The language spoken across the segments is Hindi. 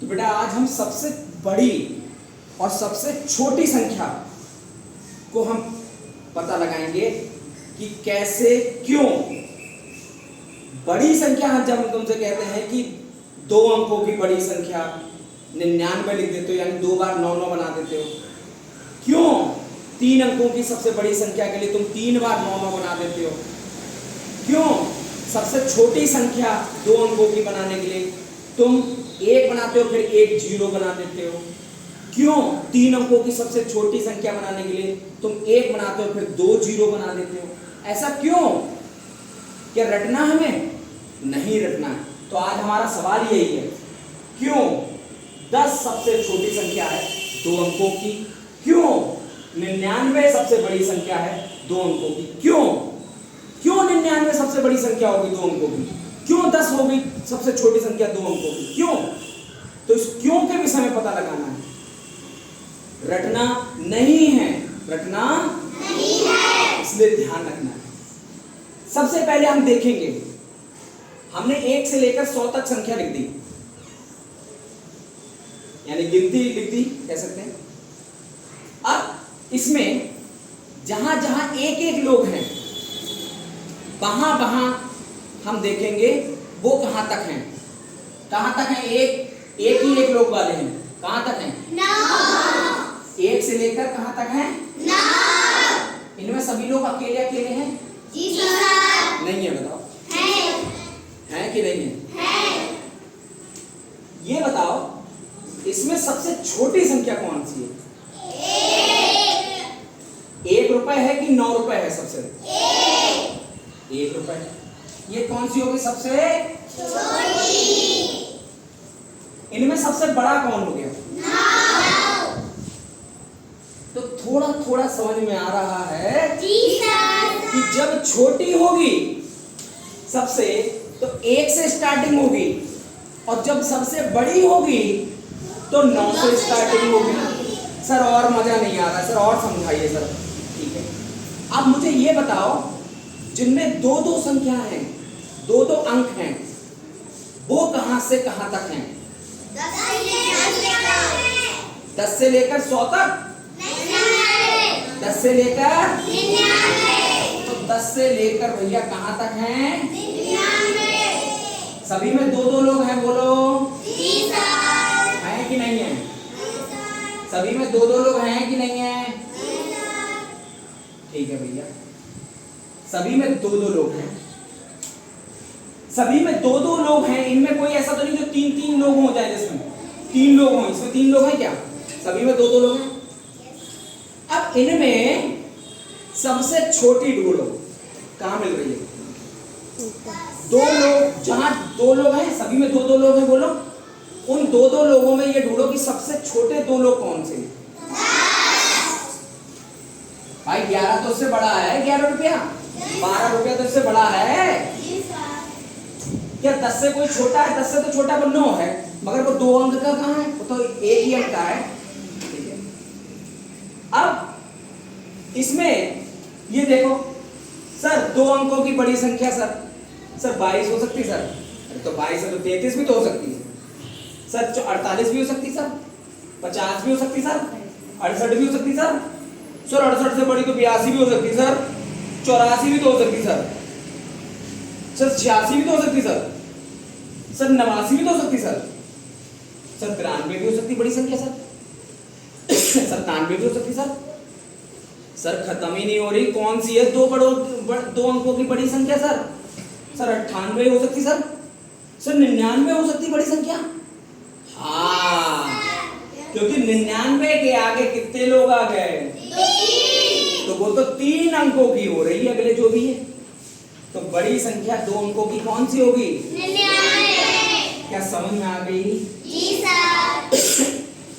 तो बेटा आज हम सबसे बड़ी और सबसे छोटी संख्या को हम पता लगाएंगे कि कैसे, क्यों। बड़ी संख्या हम जब हम तुमसे कहते हैं कि 2 अंकों की बड़ी संख्या 99 लिख देते हो, यानी 2 बार 9 9 बना देते हो। क्यों 3 अंकों की सबसे बड़ी संख्या के लिए तुम 3 बार 9 9 बना देते हो। क्यों सबसे छोटी संख्या 2 अंकों की बनाने के लिए तुम 1 बनाते हो, फिर 1 0 बना देते हो। क्यों 3 अंकों की सबसे छोटी संख्या बनाने के लिए तुम 1 बनाते हो, फिर 2 0 बना देते हो। ऐसा क्यों? क्या रटना हमें? नहीं रटना है। तो आज हमारा सवाल यही है, क्यों 10 सबसे छोटी संख्या है 2 अंकों की, क्यों 99 सबसे बड़ी संख्या है 2 अंकों की, क्यों 99 सबसे बड़ी संख्या होगी 2 अंकों की, क्यों 10 होगी सबसे छोटी संख्या 2 अंकों की, क्यों? तो इस क्यों के विषय में पता लगाना है, रटना नहीं है, रटना नहीं है, इसलिए ध्यान रखना है। सबसे पहले हम देखेंगे, हमने 1 से लेकर 100 तक संख्या लिख दी, यानी गिनती लिख दी कह सकते हैं। अब इसमें जहां जहां एक एक लोग हैं, वहां वहां हम देखेंगे वो कहां तक हैं। कहां तक हैं? एक ही एक लोग वाले हैं। कहां तक हैं? 9। 1 से लेकर कहां तक हैं? 9। इनमें सभी लोग अकेले अकेले हैं? जी सर। नहीं है, बताओ। है कि नहीं है? ये बताओ इसमें सबसे छोटी संख्या कौन सी है? 1 रुपए है कि 9 रुपए है? सबसे 1 रुपए है। ये कौन सी होगी सबसे छोटी? इनमें सबसे बड़ा कौन हो गया? 9। तो थोड़ा थोड़ा समझ में आ रहा है जी सर कि जब छोटी होगी सबसे तो 1 से स्टार्टिंग होगी, और जब सबसे बड़ी होगी तो 9 से स्टार्टिंग होगी। सर और मजा नहीं आ रहा सर, और समझाइए सर। ठीक है, अब मुझे ये बताओ जिनमें 2-2 संख्या हैं, 2-2 अंक हैं, वो कहां से कहां तक हैं? 10 से लेकर 100 तक? 10 से लेकर 99। तो 10 से लेकर भैया कहां तक हैं? 99। सभी में 2-2 लोग हैं, बोलो। जी सर। हैं कि नहीं है? सभी में 2-2 लोग हैं कि नहीं है? ठीक है भैया, सभी में 2-2 लोग हैं। सभी में 2-2 लोग हैं, इनमें कोई ऐसा तो नहीं जो 3-3 लोग हो जाए, जिसमें 3 लोग हों। इसमें 3 लोग हैं क्या? सभी में 2-2 लोग हैं। अब इनमें सबसे छोटी ढूंढो, कहां मिल रही है? 2 लोग, जहां 2 लोग हैं, सभी में 2-2 लोग हैं, बोलो। उन 2-2 लोगों में ये ढूंढो कि सबसे छोटे 2 लोग कौन से? भाई 11 तो उससे बड़ा है, 11 रुपया। 12 रुपया तो इससे बड़ा है। क्या 10 से कोई छोटा है? 10 से तो छोटा 9 है, मगर वो 2 अंक का कहां है? वो तो 1 ही अंक का है। ठीक है, अब इसमें ये देखो सर, 2 अंकों की बड़ी संख्या सर 22 हो सकती है सर। अरे तो 22 है तो 33 भी तो हो सकती है सर, 48 भी हो सकती है सर, 50 भी हो सकती है सर, 68 भी हो सकती है सर। 68 से बड़ी तो 82 भी हो सकती है सर, 84 भी तो हो सकती है सर, 86 भी तो हो सकती है सर, 89 भी तो हो सकती है सर, 93 भी हो सकती है बड़ी संख्या सर, 97 भी हो सकती है सर। खत्म ही नहीं हो रही, कौन सी है 2 अंकों की बड़ी संख्या सर? 98 हो सकती सर, 99 हो सकती बड़ी संख्या। हाँ, क्योंकि 99 के आगे कितने लोग आ गए? तो वो तो 3 अंकों की हो रही है, अगले जो भी है। तो बड़ी संख्या 2 अंकों की कौन सी होगी? 99। क्या समझ में आ गई? जी सर।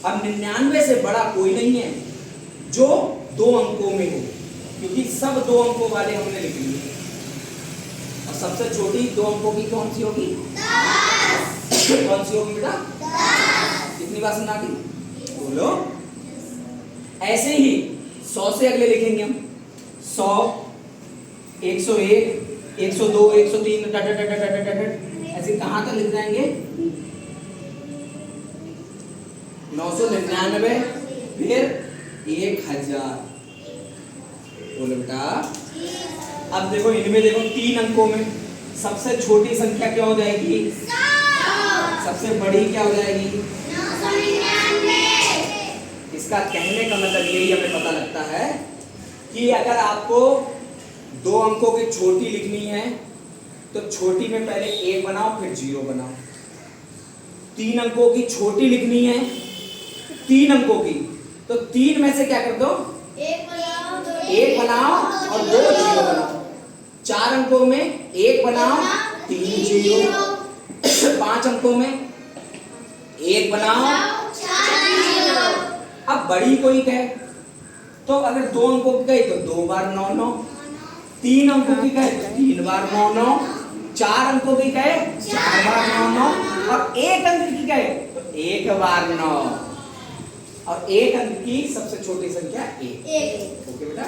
अब 99 से बड़ा कोई नहीं है जो 2 अंकों में हो, क्योंकि सब 2 अंकों वाले हमने लिख लिए। और सबसे छोटी 2 अंकों की कौन सी होगी? 10। कौन सी होगी बेटा? 10। कितनी बार सुना दी? बोलो। ऐसे ही 100 से अगले लिखेंगे हम। 100, 101, 102, 103, ऐसे कहां तक लिख जाएंगे? 999 फिर 1000। बोलो बेटा। अब देखो इनमें देखो 3 अंकों में सबसे छोटी संख्या क्या हो जाएगी? 100। सबसे बड़ी क्या हो जाएगी? 999। इसका कहने का मतलब यही हमें पता लगता है कि अगर आपको 2 अंकों की छोटी लिखनी है तो छोटी में पहले 1 बनाओ फिर 0 बनाओ। 3 अंकों की छोटी लिखनी है, 3 अंकों की, तो 3 में से क्या कर दो? 1 बनाओ और 2 0 बनाओ। 4 अंकों में 1 बनाओ 3 0। 5 अंकों में 1 बनाओ 4 0। अब बड़ी कोई कहे तो अगर 2 अंकों की कहे तो 2 बार 9 9, 3 अंकों की कहे तो 3 बार 9 9, 4 अंकों की कहे 4 बार 9 9 और 1 अंक की कहे तो 1 बार 9 और 1 अंक की सबसे छोटी संख्या 1। ओके बेटा।